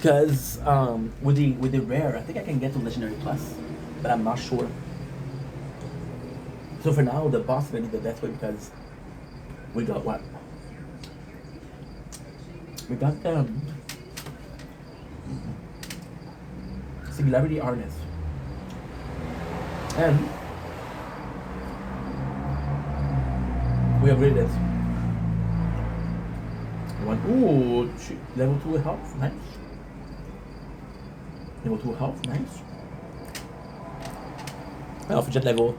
Because with the rare, I think I can get to legendary plus, but I'm not sure. So for now, the boss is gonna be the best way because we got what? We got the Singularity Harness. And we upgraded it. One, ooh, level 2 health, nice. Level 2 health, nice. Alpha Jet level.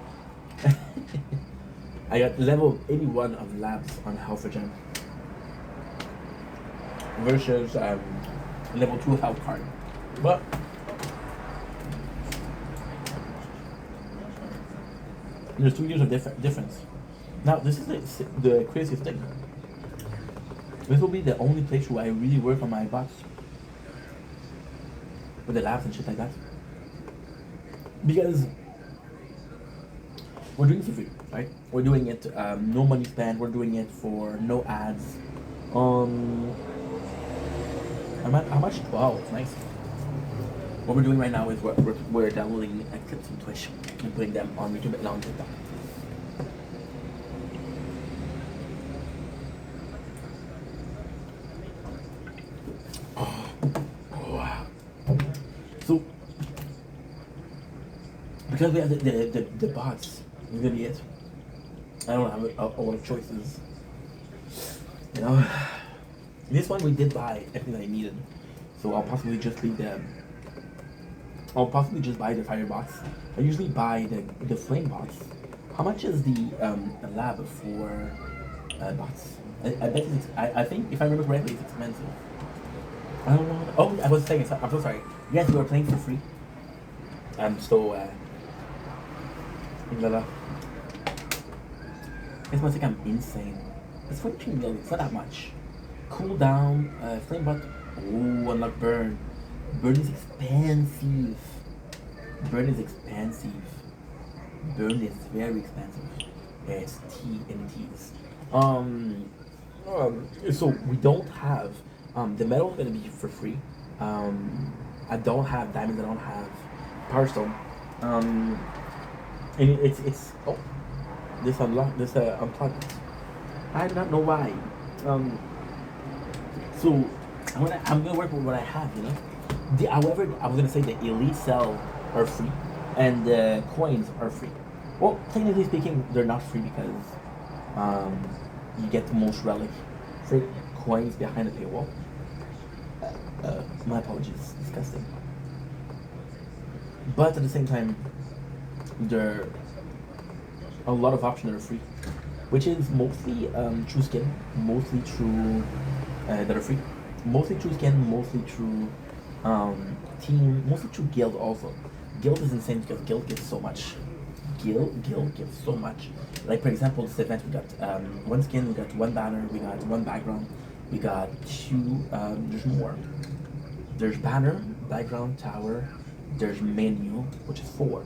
I got level 81 of labs on Alpha Gem versus level 2 health card. But there's 2 years of difference. Now this is the craziest thing. This will be the only place where I really work on my bots with the labs and shit like that. Because we're doing it for free, right? We're doing it no money spent. We're doing it for no ads. How much? Wow, it's nice. What we're doing right now is we're downloading clips from Twitch and putting them on YouTube and on TikTok. Wow. So because we have the bots, it's gonna be it. I don't have a lot of choices. You know, this one we did buy everything that I needed, so I'll possibly just leave them. I'll possibly just buy the fire bots. I usually buy the flame bots. How much is the lab for bots? I bet it's. I think if I remember correctly, it's expensive. I don't know. Oh, I was saying. I'm so sorry. Yes, we were playing for free. So. This must think I'm insane. It's 42 million. It's not that much. Cool down. Flame bot. Ooh, unlock burn. Burn is expensive. Burn is expensive. Burn is very expensive. It's T and T's. So we don't have the metal is gonna be for free. I don't have diamonds. I don't have power stone. And it's oh, this unplugged. I do not know why. So I'm gonna work with what I have, you know. However, I was gonna say the elite cell are free, and the coins are free. Well, technically speaking, they're not free because you get the most relic free coins behind the paywall. My apologies, disgusting. But at the same time, there are a lot of options that are free, which is mostly true skin, mostly true that are free, mostly true skin, mostly true team, mostly true guild also. Guild is insane because guild gives so much. Guild gives so much. Like for example, this event we got one skin, we got one banner, we got one background, we got two. There's more. There's banner, background, tower. There's menu, which is 4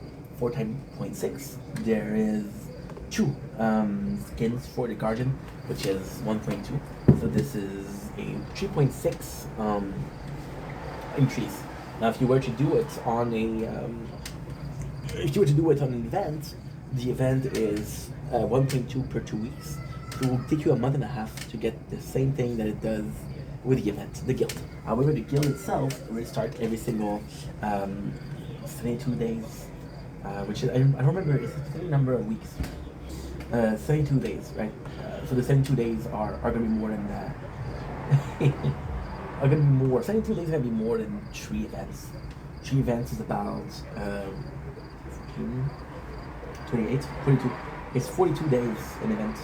times 0.6. There is 2 skins for the guardian, which is 1.2. So this is a 3.6 increase. Now, if you were to do it on an event, the event is 1.2 per 2 weeks. So it will take you a month and a half to get the same thing that it does with the event, the guild. However, the guild itself will start every single 72 days, which is, I don't remember, it's a specific number of weeks. 72 days, right? So the 72 days are going to be more than are going to be more. 72 days are going to be more than 3 events. 3 events is about 14, 28, 42. It's 42 days an event.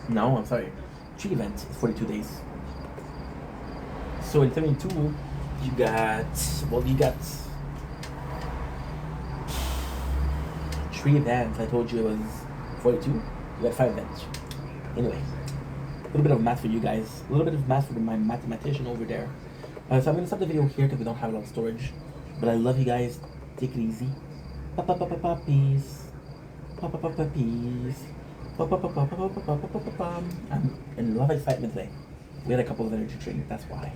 No, I'm sorry. 3 events is 42 days. So in 72, you got 3 events. I told you it was 42. You got 5 events. Anyway, a little bit of math for you guys. A little bit of math for my mathematician over there. So I'm gonna stop the video here because we don't have a lot of storage. But I love you guys. Take it easy. Peace. Peace. I'm in a lot of excitement today. We had a couple of energy drinks. That's why.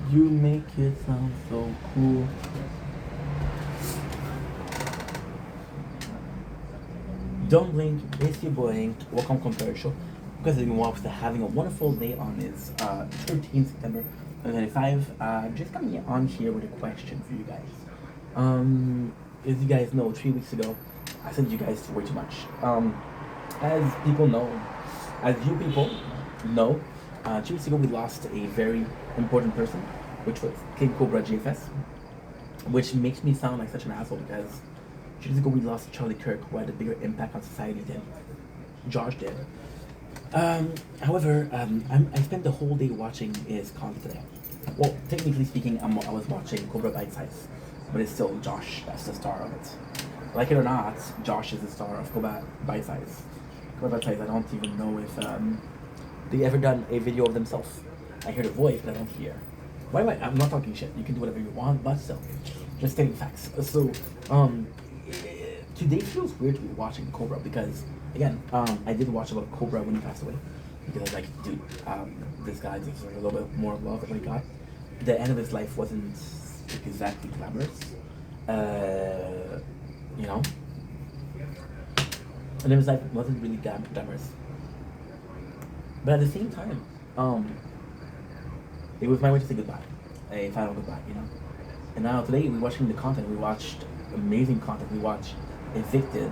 You make it sound so cool. Don't blink, it's your boy Ink. Welcome Compare Show. Because everyone was having a wonderful day on this 13th September 2025. Just coming on here with a question for you guys. As you guys know, 3 weeks ago, I sent you guys way too much. As people know, as you people know, 2 weeks ago we lost a very important person, which was King Cobra JFS, which makes me sound like such an asshole because 2 weeks ago we lost Charlie Kirk, who had a bigger impact on society than Josh did. However, I spent the whole day watching his content today. Well, technically speaking, I was watching Cobra Bite Size, but it's still Josh that's the star of it. Like it or not, Josh is the star of Cobra Bite Size. Cobra Bite Size, I don't even know if they ever done a video of themselves. I hear the voice, but I don't hear. Why am I'm not talking shit. You can do whatever you want, but still, just stating facts. So, today feels weird to be watching Cobra because, again, I did watch about Cobra when he passed away because I was like, dude, this guy deserves a little bit more love than what he got. The end of his life wasn't exactly glamorous, you know. The end of his life wasn't really glamorous, but at the same time, it was my way to say goodbye, a final goodbye, you know. And now today we're watching the content. We watched amazing content. We watched Evicted.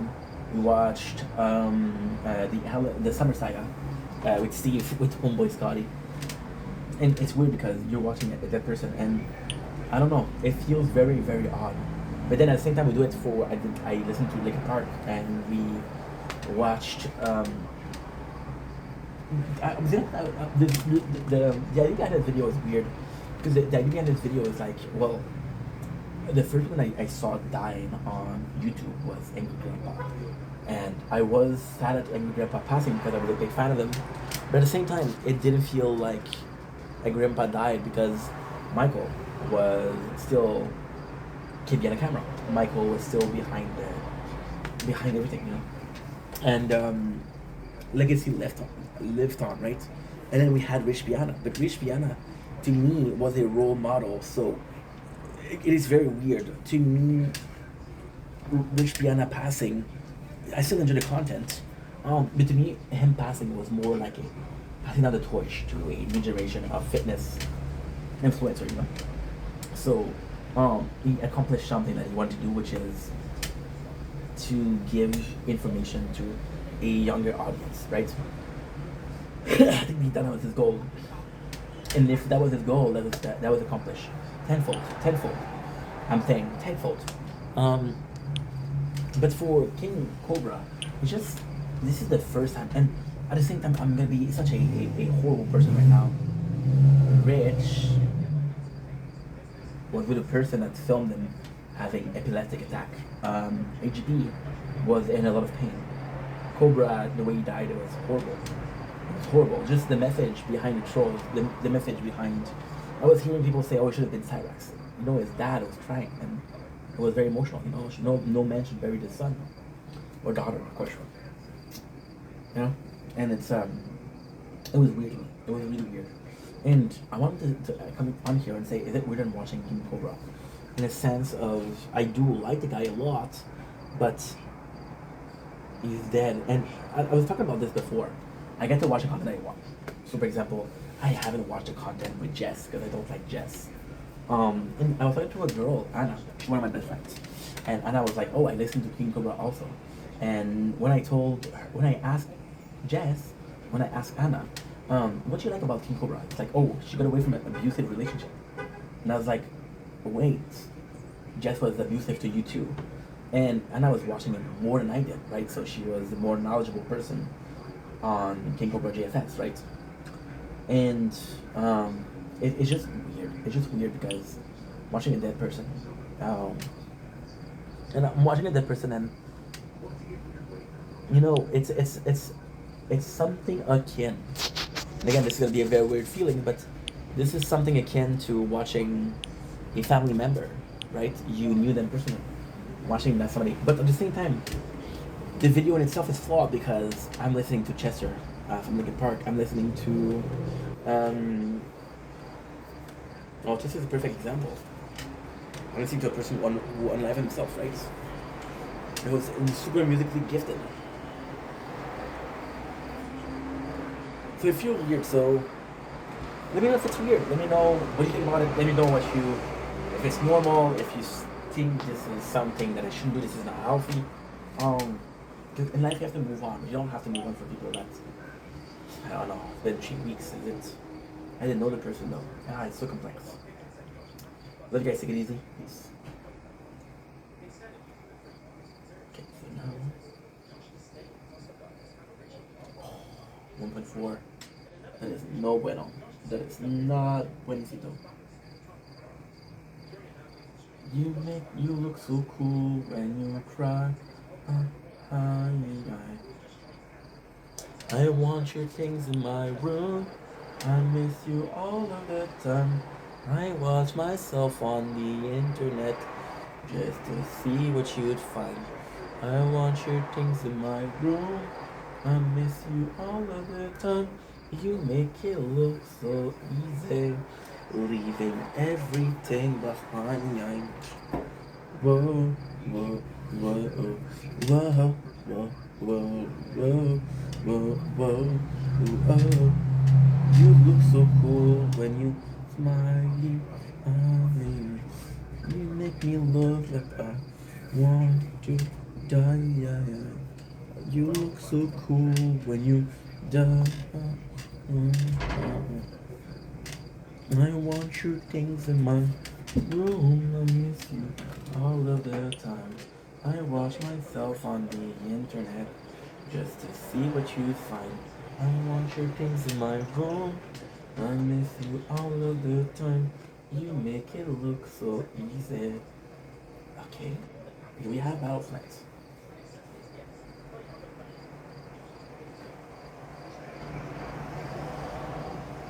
We watched the Summer Saga with Steve, with Homeboy Scotty. And it's weird because you're watching it with that person, and I don't know, it feels very, very odd. But then at the same time, we do it for I listened to Linkin Park, and we watched. The idea behind this video is weird because the idea behind this video is like, well, the first one I saw dying on YouTube was Angry Grandpa, and I was sad at Angry Grandpa passing because I was a big fan of him, but at the same time it didn't feel like Angry Grandpa died because Michael was still kept behind the camera. Michael was still behind everything, you know, and legacy lived on, right? And then we had Rich Piana, but Rich Piana to me was a role model, so it is very weird to me. Rich Piana passing, I still enjoy the content, but to me him passing was more like a passing out the torch to a new generation of fitness influencer, you know. So he accomplished something that he wanted to do, which is to give information to a younger audience, right? I think that was his goal, and if that was his goal, that was accomplished tenfold. I'm saying tenfold. But for King Cobra, it's just this is the first time, and at the same time, I'm gonna be such a horrible person right now. Rich was with a person that filmed him having epileptic attack. HGP was in a lot of pain. Cobra, the way he died, it was horrible. It was horrible. Just the message behind the trolls, the message behind. I was hearing people say, "Oh, it should have been Cyrax." You know, his dad was crying, and it was very emotional. You know, no man should bury his son or daughter, of course. You know, and it was weird to me. It was really weird, and I wanted to come on here and say, is it weird I'm watching King Cobra? In a sense of, I do like the guy a lot, but he's dead. And I was talking about this before. I get to watch the content I want. So, for example, I haven't watched the content with Jess because I don't like Jess. And I was talking to a girl, Anna. She's one of my best friends. And Anna was like, "Oh, I listened to King Cobra also." And when I asked Jess, when I asked Anna, what do you like about King Cobra? It's like, "Oh, she got away from an abusive relationship." And I was like, wait, Jess was abusive to you too. And Anna was watching it more than I did, right? So she was the more knowledgeable person on King Cobra JFS, right? And it's just weird. It's just weird because watching a dead person, um, and I'm watching a dead person, and it's something akin. And again, this is gonna be a very weird feeling, but this is something akin to watching a family member, right? You knew them personally, watching that somebody, but at the same time, the video in itself is flawed because I'm listening to Chester from Linkin Park. I'm listening to, well, Chester is a perfect example. I'm listening to a person who unalived himself, right? It was super musically gifted. So it feels weird. So let me know if it's weird. Let me know what you think about it. Let me know if it's normal, if you think this is something that I shouldn't do, this is not healthy. Because in life you have to move on. You don't have to move on for people that, I don't know, it's been 3 weeks. I didn't know the person though. It's so complex. Love you guys, take it easy. Peace. Okay, so now 1.4. That is no bueno. That is not buenicito. You look so cool when you cry. I want your things in my room. I miss you all of the time. I watch myself on the internet just to see what you'd find. I want your things in my room. I miss you all of the time. You make it look so easy, leaving everything behind. Whoa, whoa, whoa, whoa, whoa, whoa, whoa, whoa, whoa, whoa. You look so cool when you smile at me. You make me look like I want to die. You look so cool when you die. I want your things in my room. I miss you all of the time. I watch myself on the internet just to see what you find. I want your things in my room. I miss you all of the time. You make it look so easy. Okay, here we have Battle Flight.